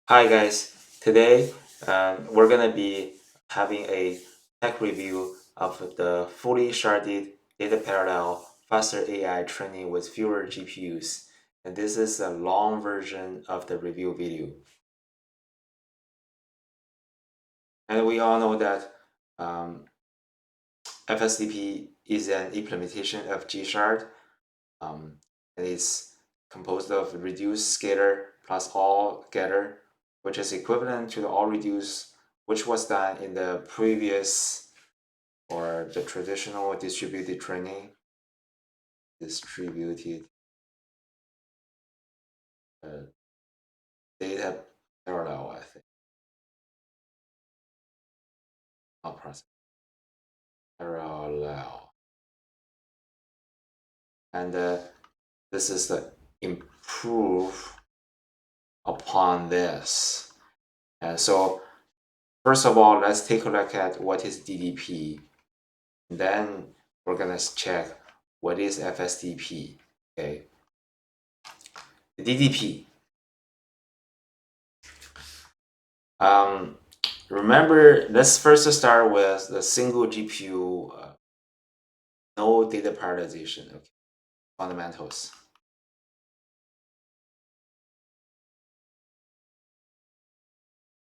Hi guys, today we're gonna be having a tech review of the fully sharded data parallel faster AI training with fewer GPUs. And this is a long version of the review video. And we all know that FSDP is an implementation of G-shard. And it's composed of reduced scalar plus all getter, which is equivalent to the all reduce, which was done in the previous or the traditional distributed training. Distributed uh, data parallel, I think. Not process parallel. And this is the improve upon this. And so, first of all, let's take a look at what is DDP. Then we're gonna check what is FSDP. Okay, the DDP. Remember, let's first start with the single GPU, no data parallelization. Okay, fundamentals.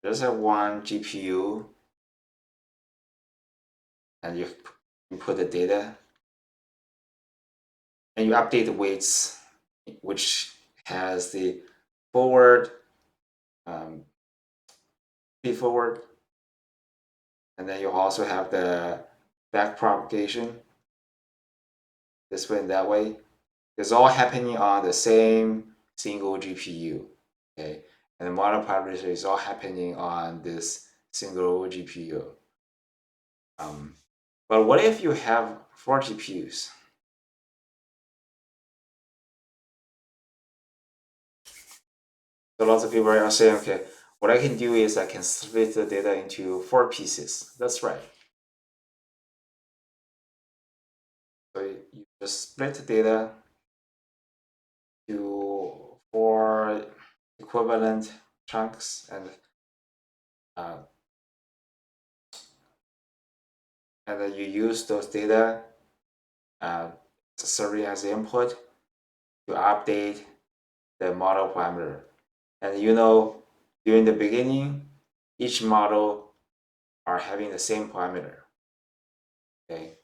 There's a one GPU, and you input the data, and you update the weights, which has the forward, feed forward, and then you also have the back propagation this way and that way. It's all happening on the same single GPU, okay? And the model parameter is all happening on this single GPU. But what if you have 4 GPUs? So lots of people are saying, okay, what I can do is I can split the data into 4 pieces. That's right. So you just split the data to 4 equivalent chunks, uh, and then you use those data serving as input to update the model parameter. And during the beginning, each model are having the same parameter. Okay.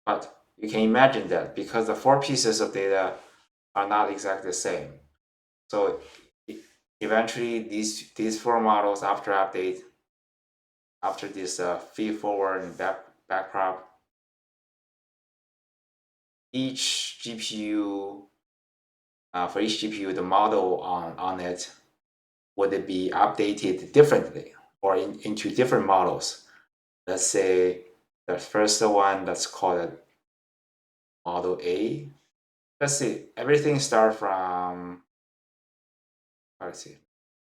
But you can imagine that because the 4 pieces of data are not exactly the same. So eventually these 4 models after update, after this feed forward and back prop, each GPU, for each GPU, the model on it would be updated differently or into different models. Let's say the first one, let's call it model A. Let's see, everything start from, let's see,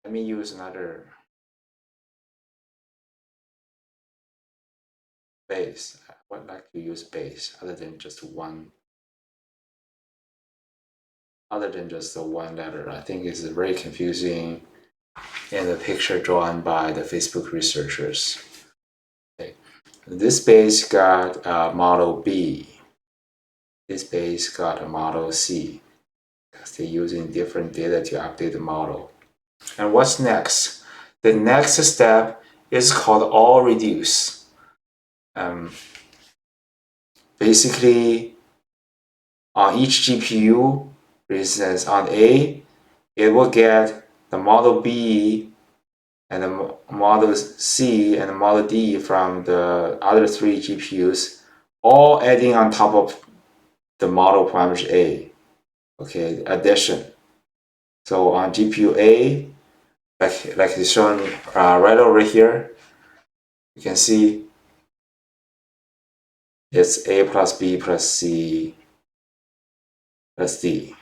let me use another base. I would like to use base other than just one letter. I think it's very confusing in the picture drawn by the Facebook researchers. Okay. This base got model B. This base got a model C because they're using different data to update the model. And what's next? The next step is called all reduce. Basically, on each GPU, for instance, on A, it will get the model B and the model C and the model D from the other 3 GPUs, all adding on top of the model parameter A. Okay, addition. So on GPU A, like it's shown right over here, you can see it's A plus B plus C plus D.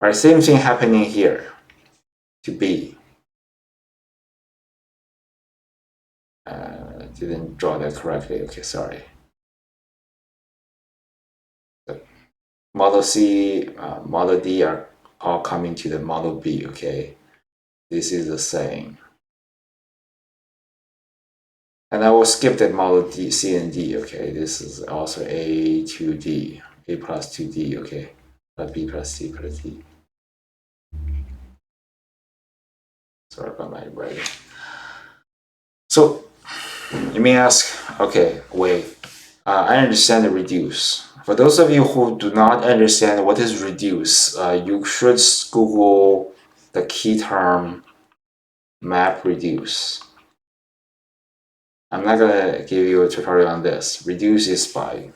Right, same thing happening here to B. Didn't draw that correctly. Okay, sorry. So Model C, Model D are all coming to the model B, okay? This is the same. And I will skip that model D, C and D, okay? This is also A to D, A plus 2D, okay? But B plus C plus D. Sorry about my writing. So you may ask, okay, wait, I understand the reduce. For those of you who do not understand what is reduce, you should Google the key term map reduce. I'm not gonna give you a tutorial on this. Reduce is by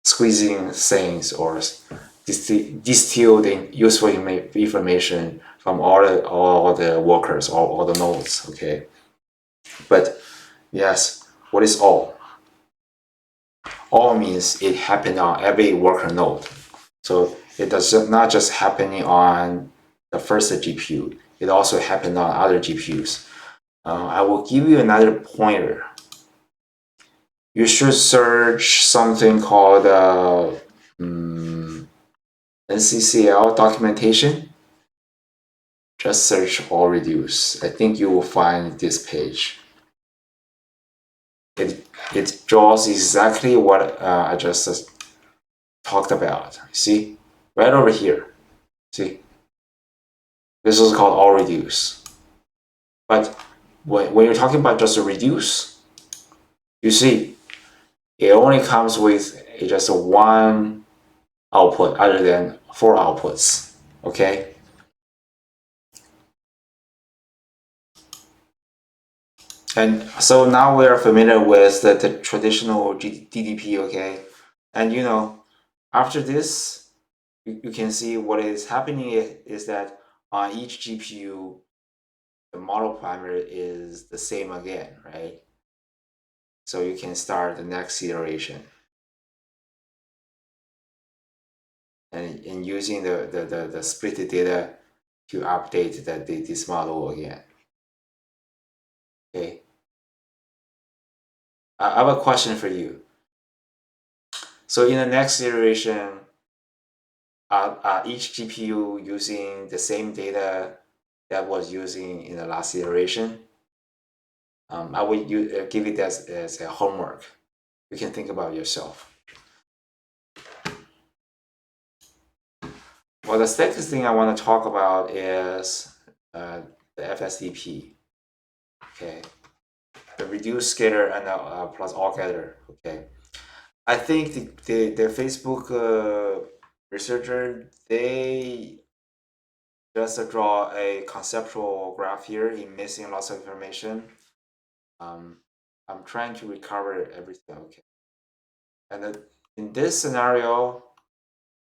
squeezing things or distilling useful information from all the workers, all the nodes, okay? But yes, what is all? All means it happened on every worker node. So it does not just happening on the first GPU, it also happened on other GPUs. I will give you another pointer. You should search something called NCCL documentation. Just search all reduce. I think you will find this page. It draws exactly what I just talked about. See, right over here. See, this is called all reduce. But when you're talking about just a reduce, you see, it only comes with just one output other than 4 outputs. Okay. And so now we are familiar with the traditional DDP, okay? And you know, after this, you can see what is happening is that on each GPU, the model parameter is the same again, right? So you can start the next iteration. And using the split data to update this model again. Okay. I have a question for you. So in the next iteration, each GPU using the same data that was using in the last iteration? I would give it as a homework. You can think about yourself. Well, the second thing I want to talk about is the FSDP. Okay, the reduced scatter and plus all getter. Okay, I think the Facebook researcher, they just draw a conceptual graph here in missing lots of information. I'm trying to recover everything. Okay, and in this scenario,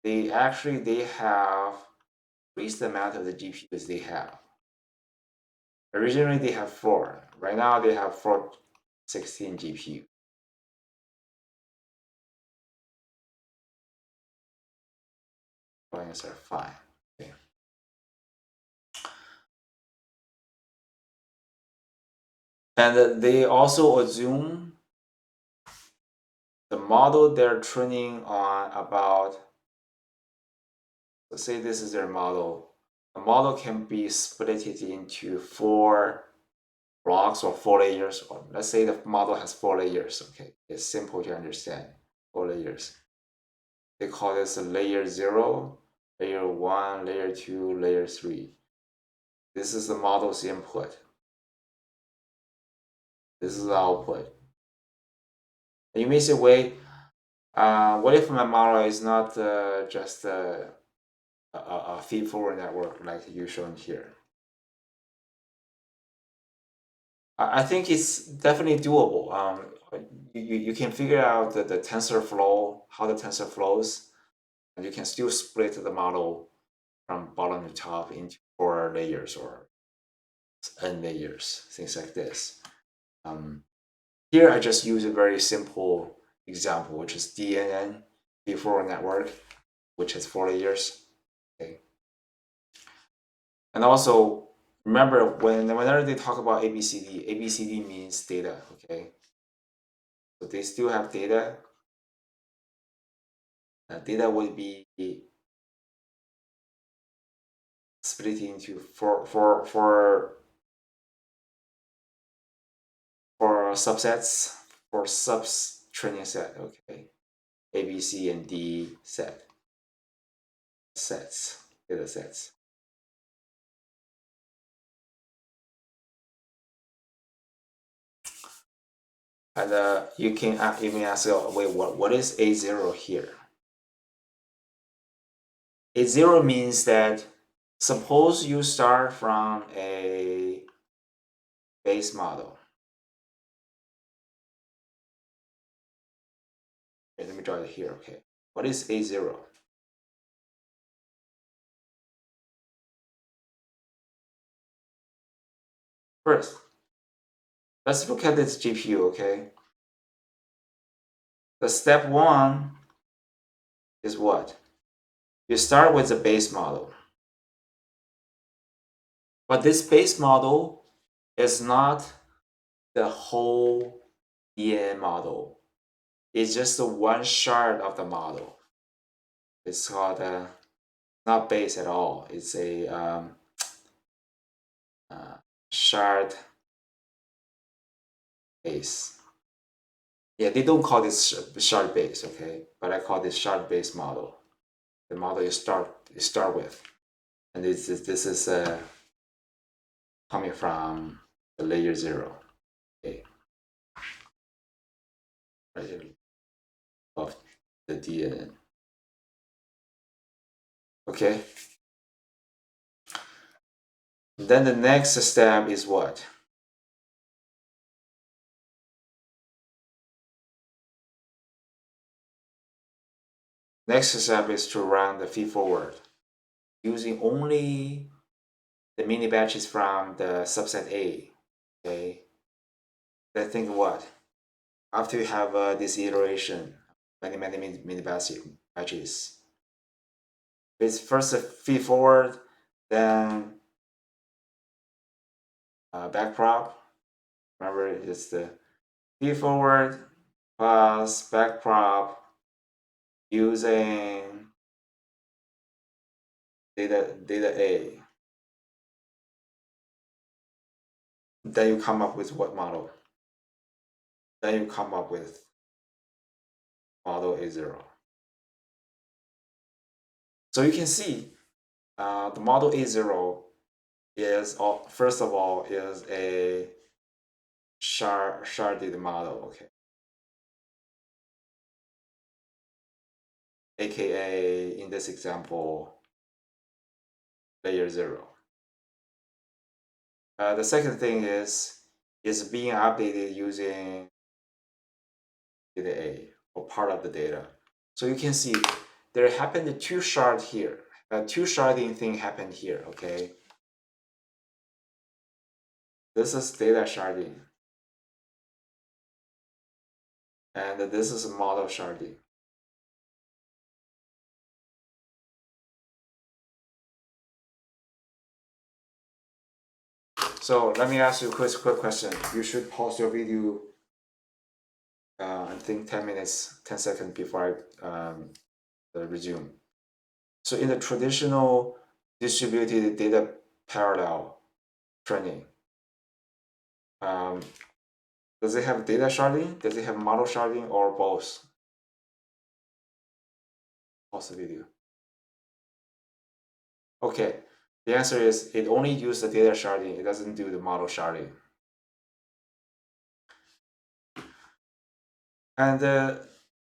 they have increased the amount of the GPUs they have. Originally they have 4. Right now they have 416 GPU. Points are 5. Okay. And they also assume the model they're training on about, let's say this is their model. The model can be split into 4 blocks or 4 layers, or let's say the model has 4 layers. Okay, it's simple to understand. 4 layers. They call this a layer 0, layer 1, layer 2, layer 3. This is the model's input. This is the output. And you may say, wait, what if my model is not just a feed-forward network like you shown here? I think it's definitely doable. You can figure out the TensorFlow, how the tensor flows, and you can still split the model from bottom to top into 4 layers or n layers, things like this. Here I just use a very simple example, which is DNN, feed-forward network, which has 4 layers. Okay. And also remember whenever they talk about ABCD, ABCD means data. Okay. So they still have data. Data would be split into for subsets, for subs training set, okay, A, B, C, and D data sets. And you can ask, wait, what is A0 here? A0 means that suppose you start from a base model. Okay, let me draw it here, okay. What is A0? First, let's look at this GPU, okay? The step one is what? You start with the base model. But this base model is not the whole DNA model. It's just the one shard of the model. It's called not base at all. It's a shard base. Yeah, they don't call this shard base, okay? But I call this shard base model. The model you start with, and this is coming from the layer 0, okay, right, of the DNA. Okay. Then the next step is what? Next step is to run the feed forward using only the mini batches from the subset A. Okay. Then think what? After you have this iteration, many mini batches. It's first a feed forward, then backprop. Remember, it's the feed forward plus backprop using data A. Then you come up with what model? Then you come up with model A0. So you can see the model A0 is, first of all, is a sharded model, okay, aka in this example layer 0. The second thing is being updated using data A, or part of the data. So you can see there happened two shard here. Two sharding thing happened here, okay? This is data sharding. And this is model sharding. So let me ask you a quick question. You should pause your video, I think 10 minutes, 10 seconds before I resume. So in the traditional distributed data parallel training, does it have data sharding? Does it have model sharding, or both? Pause the video. Okay, the answer is it only uses the data sharding. It doesn't do the model sharding. And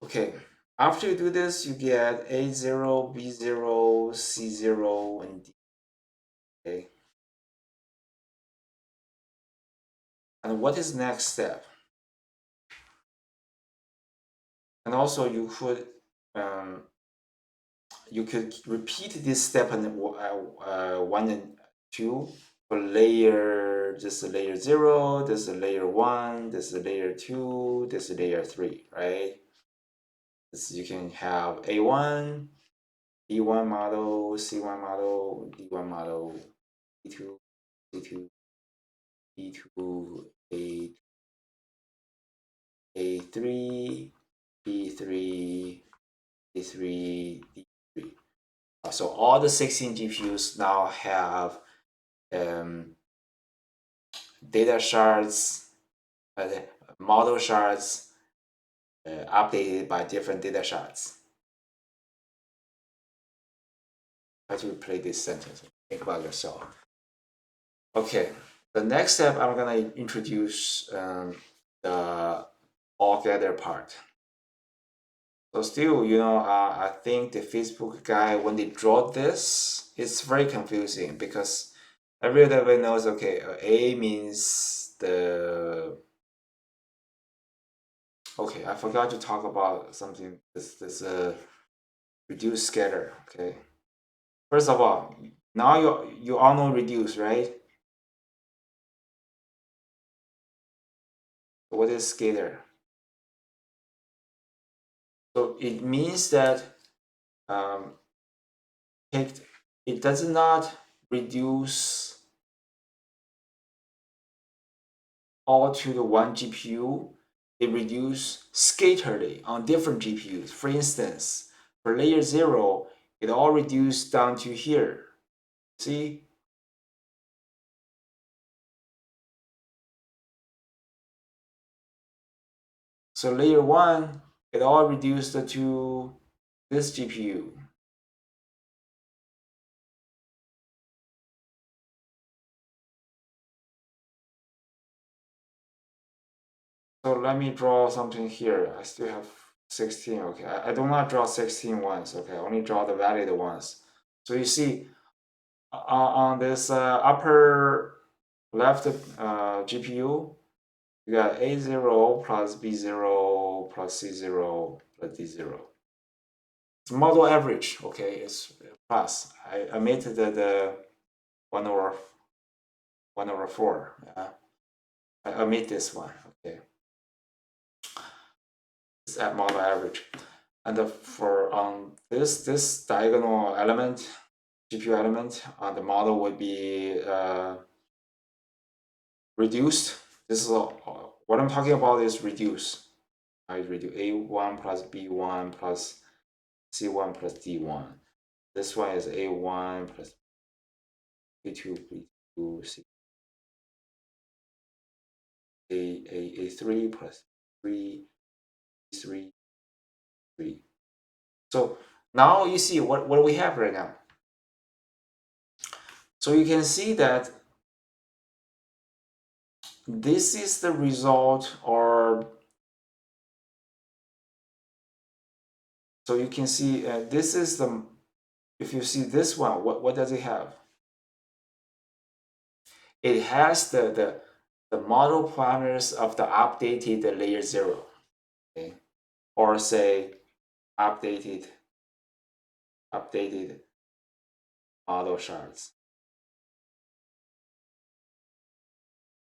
okay, after you do this, you get A0, B0, C0, and D. Okay. And what is next step? And also you could repeat this step in 1 and 2 for layer, this is layer 0, this is layer 1, this is layer 2, this is layer 3, right? This, you can have A1, B1 model, C1 model, D1 model, D2, C2, D2, A3, B3, D3, D3. So all the 16 GPUs now have data shards, model shards updated by different data shards. Try to replay this sentence. Think about yourself. Okay, the next step I'm gonna introduce the all-gather part. So still, I think the Facebook guy, when they draw this, it's very confusing because everybody knows, okay, A means the... Okay, I forgot to talk about something, this reduce scatter, okay? First of all, now you all know reduce, right? What is scatter? So it means that it does not reduce all to the one GPU. It reduce scatteredly on different GPUs. For instance, for layer 0, it all reduced down to here. See? So layer 1, it all reduced to this GPU. So let me draw something here. I still have 16, okay. I do not draw 16 ones, okay. I only draw the valid ones. So you see, on this upper left GPU, you got A0 plus B0 plus C0 plus D0. It's model average, okay, it's plus. I omitted the 1 over 4. I omit this one, okay. It's at model average. And for this diagonal element, GPU element, the model would be reduced. This is what I'm talking about is reduce. I reduce A1 plus B1 plus C1 plus D1. This one is A1 plus B2, B2, C, A3 plus 3, 3, 3. So now you see what we have right now. So you can see that this is the result, or so you can see this is the, if you see this one, what does it have? It has the model parameters of the updated layer 0, okay? Or say updated model shards.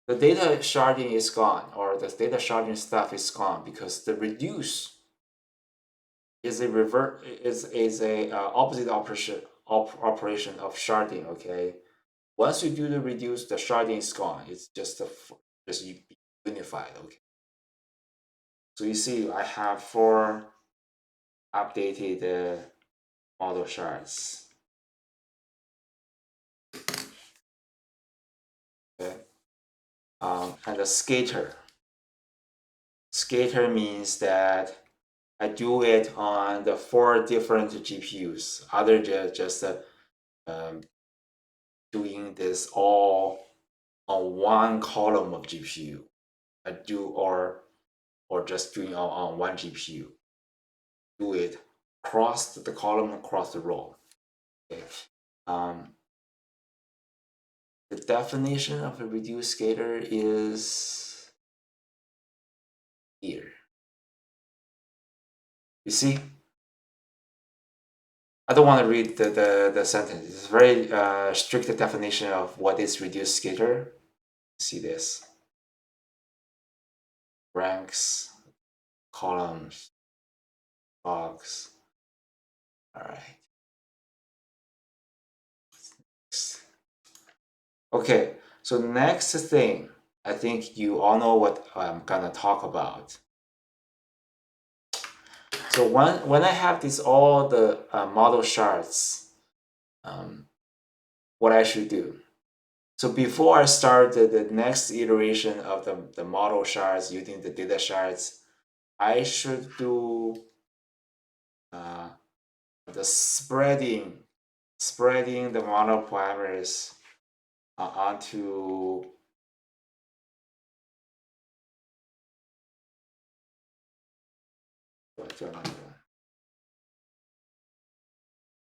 The data sharding is gone, or the data sharding stuff is gone, because the reduce is a opposite operation of sharding. Okay, once you do the reduce, the sharding is gone. It's just unified. Okay, so you see, I have 4 updated model shards. Okay, and the scatter. Scatter means that I do it on the 4 different GPUs, other than just doing this all on one column of GPU. I do or just doing on one GPU. Do it across the column, across the row. Okay. The definition of a reduced scatter is here. You see? I don't want to read the sentence. It's a very strict definition of what is reduced scatter. See this. Ranks, columns, box. All right. Okay, so next thing, I think you all know what I'm gonna talk about. So when I have all the model shards, what I should do. So before I start the next iteration of the model shards using the data shards, I should do the spreading the model parameters onto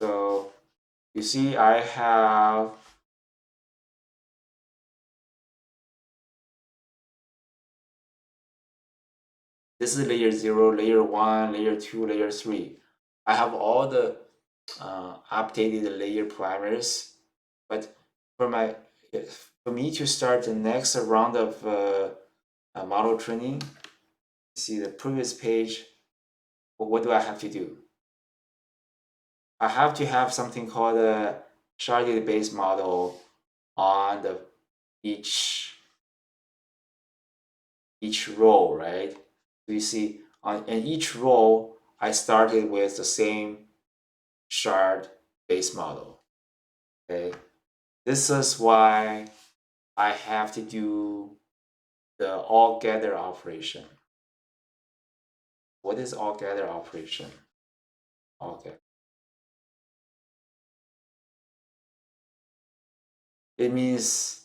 so you see I have this is layer 0, layer 1, layer 2, layer 3. I have all the updated layer parameters, but for me to start the next round of model training, see the previous page, what do I have to do? I have to have something called a sharded base model on the each row, right? So you see in each row, I started with the same shard base model. Okay, this is why I have to do the all gather operation. What is all gather operation? Okay, it means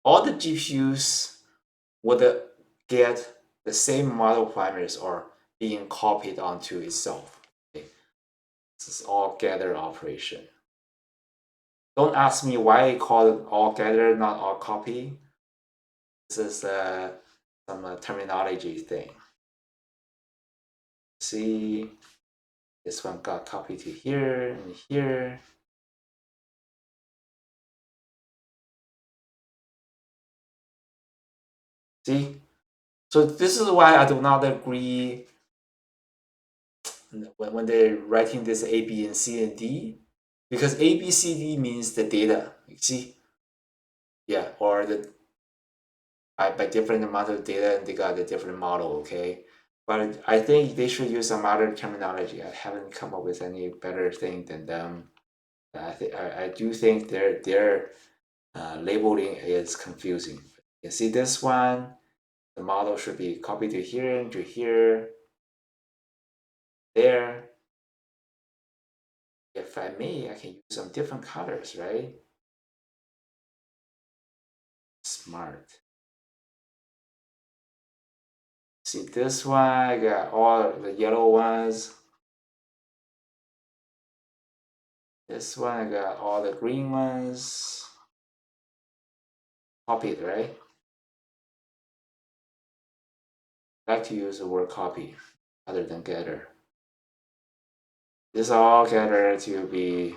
all the GPUs would get the same model parameters or being copied onto itself. Okay? This is all gather operation. Don't ask me why I call it all gather, not all copy. This is some terminology thing. See, this one got copied to here and here. See, so this is why I do not agree when they're writing this A, B, and C and D, because A, B, C, D means the data. You see, yeah, or the by different amount of data, and they got a different model. Okay, but I think they should use some other terminology. I haven't come up with any better thing than them. I do think their labeling is confusing. You see this one, the model should be copied to here, there. If I may, I can use some different colors, right? Smart. See this one, I got all the yellow ones. This one, I got all the green ones. Copied, right? I like to use the word copy other than gather. This all gather to be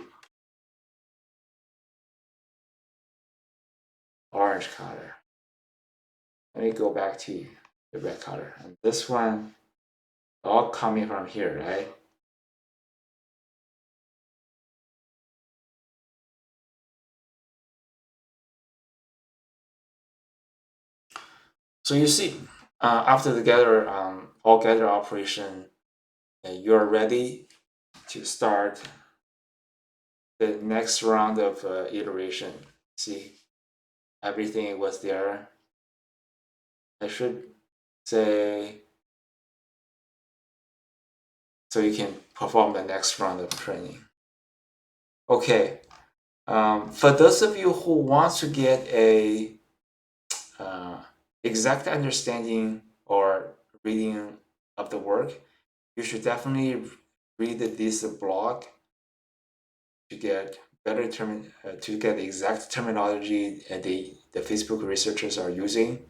orange color. Let me go back to the red color. And this one, all coming from here, right? So you see, after the gather, all gather operation, you're ready to start the next round of iteration. See, everything was there. I should say, so you can perform the next round of training. Okay, for those of you who want to get a exact understanding or reading of the work, you should definitely read this blog to get better to get the exact terminology the Facebook researchers are using,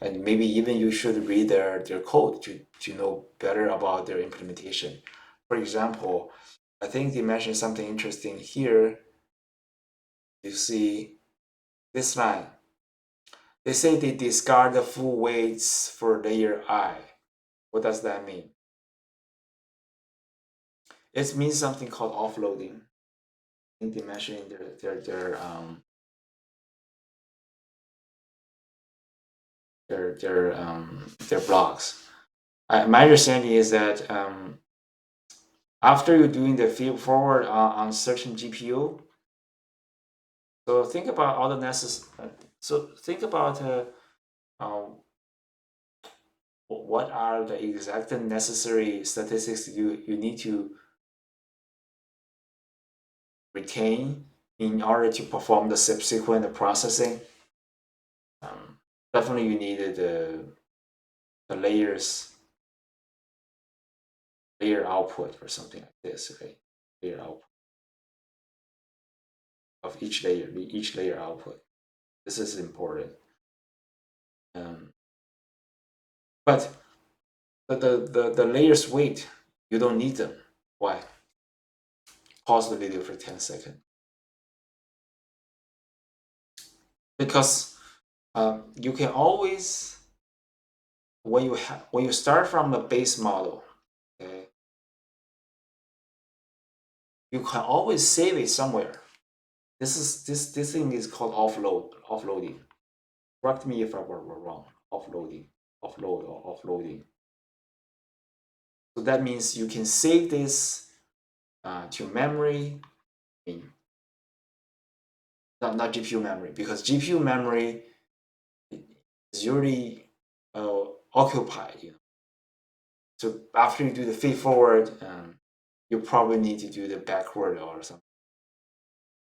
and maybe even you should read their code to know better about their implementation. For example, I think they mentioned something interesting here. You see this line. They say they discard the full weights for layer I. What does that mean? It means something called offloading. I think they mentioned in their blogs. My understanding is that after you're doing the feed forward on certain GPU, So think about all the so think about what are the exact necessary statistics you need to retain in order to perform the subsequent processing. Definitely you needed the layer output or something like this, okay? Layer output of each layer output. This is important. But the layers weight, you don't need them. Why? Pause the video for 10 seconds. Because you can always, when you start from a base model, okay, you can always save it somewhere. This thing is called offloading. Correct me if I were wrong. Offload or offloading. So that means you can save this to memory. I mean, not GPU memory, because GPU memory is already occupied. So after you do the feed forward, you probably need to do the backward or something.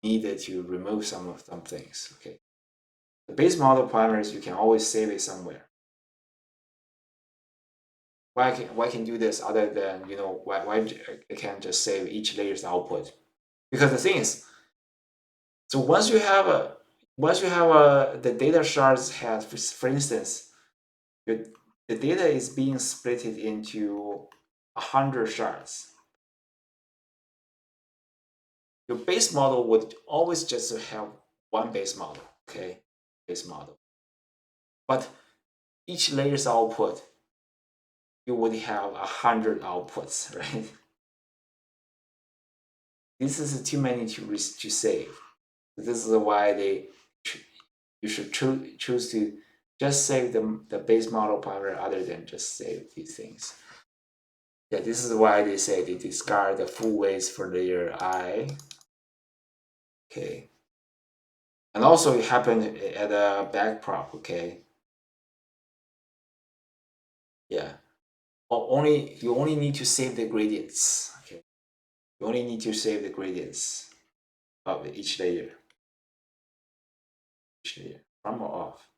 Needed to remove some things. Okay. The base model parameters, you can always save it somewhere. Why can do this other than why I can't just save each layer's output? Because the thing is, so once you have the data shards has, for instance, the data is being split into 100 shards. Your base model would always just have one base model, okay, base model. But each layer's output, you would have 100 outputs, right? This is too many to save. This is why you should choose to just save the base model parameter other than just save these things. Yeah, this is why they say they discard the full weights for layer I. Okay. And also it happened at a backprop, okay? Yeah. You only need to save the gradients. Okay. You only need to save the gradients of each layer. From or off.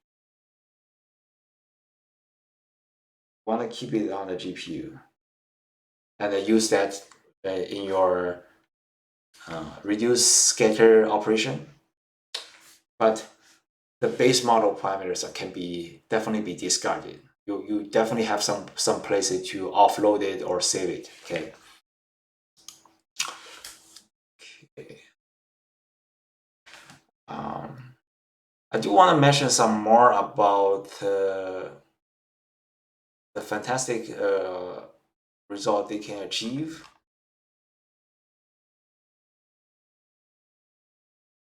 Want to keep it on the GPU. And use that in your reduce scatter operation. But the base model parameters can definitely be discarded. You definitely have some places to offload it or save it. Okay. I do want to mention some more about the fantastic result they can achieve.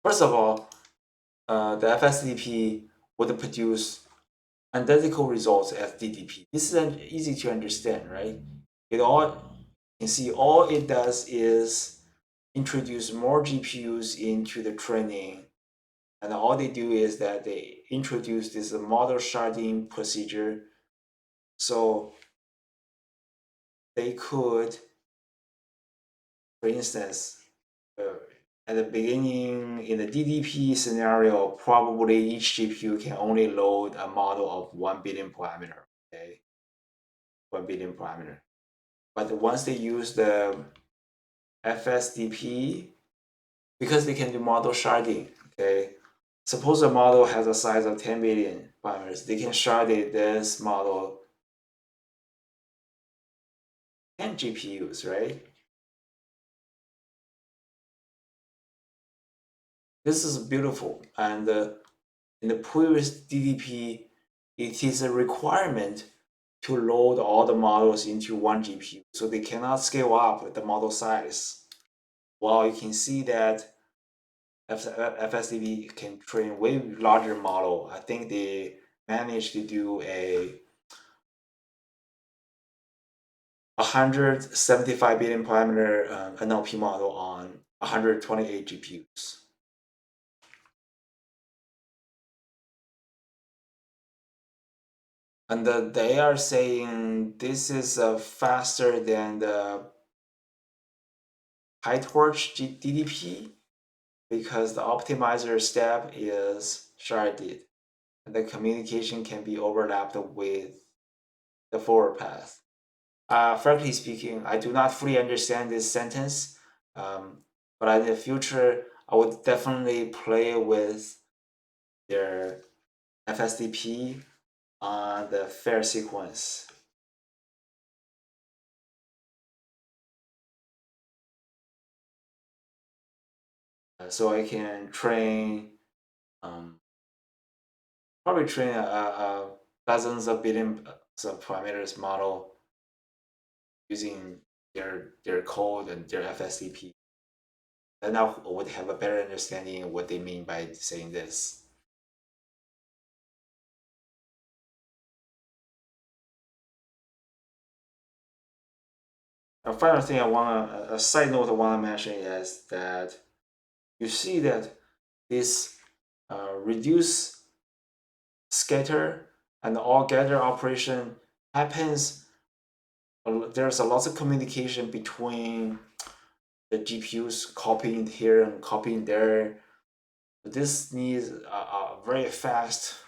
First of all, the FSDP would produce identical results as DDP. This is easy to understand, right? You can see all it does is introduce more GPUs into the training, and all they do is that they introduce this model sharding procedure. So they could, for instance, at the beginning in the DDP scenario, probably each GPU can only load a model of 1 billion parameter. Okay, 1 billion parameter. But once they use the FSDP, because they can do model sharding, okay, suppose a model has a size of 10 billion parameters, they can shard this model 10 GPUs, right? This is beautiful. And in the previous DDP, it is a requirement to load all the models into one GPU, so they cannot scale up the model size. While you can see that FSDP can train way larger model. I think they managed to do a 175 billion parameter NLP model on 128 GPUs. And they are saying this is faster than the PyTorch DDP because the optimizer step is sharded and the communication can be overlapped with the forward path. Frankly speaking, I do not fully understand this sentence, but in the future, I would definitely play with their FSDP on the fair sequence. So I can train, probably train dozens of billions of parameters model using their code and their FSDP. And now I would have a better understanding of what they mean by saying this. A final thing a side note I want to mention is that you see that this reduce, scatter, and all gather operation happens. There's a lot of communication between the GPUs copying here and copying there. This needs a very fast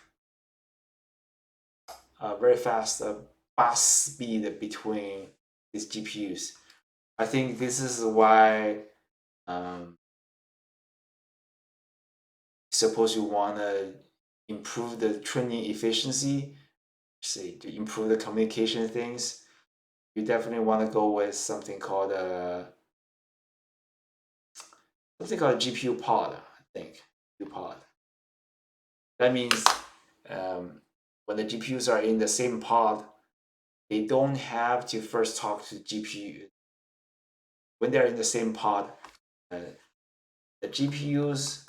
bus speed between these GPUs. I think this is why suppose you want to improve the training efficiency, say to improve the communication things, you definitely want to go with something called GPU pod. I think GPU pod. That means when the GPUs are in the same pod, they don't have to first talk to GPU. When they're in the same pod, the GPUs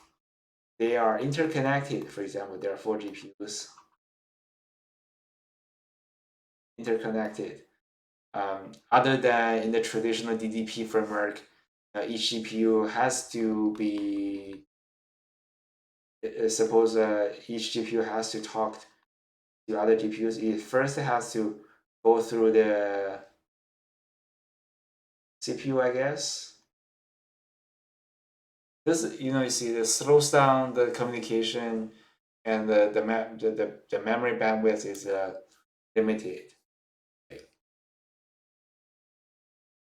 they are interconnected. For example, there are 4 GPUs interconnected. Other than in the traditional DDP framework, each GPU has to be, suppose each GPU has to talk to other GPUs. It first has to go through the CPU, I guess. This, you see, this slows down the communication and the memory bandwidth is limited. I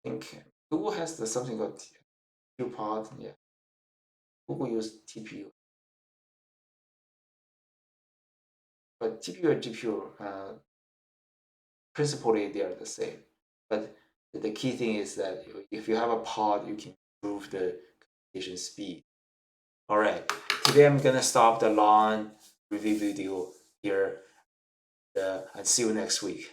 think Google has something called TPU pod. Yeah, Google uses TPU, but TPU and GPU principally they are the same. But the key thing is that if you have a pod, you can improve the communication speed. All right, today I'm gonna stop the long review video here and see you next week.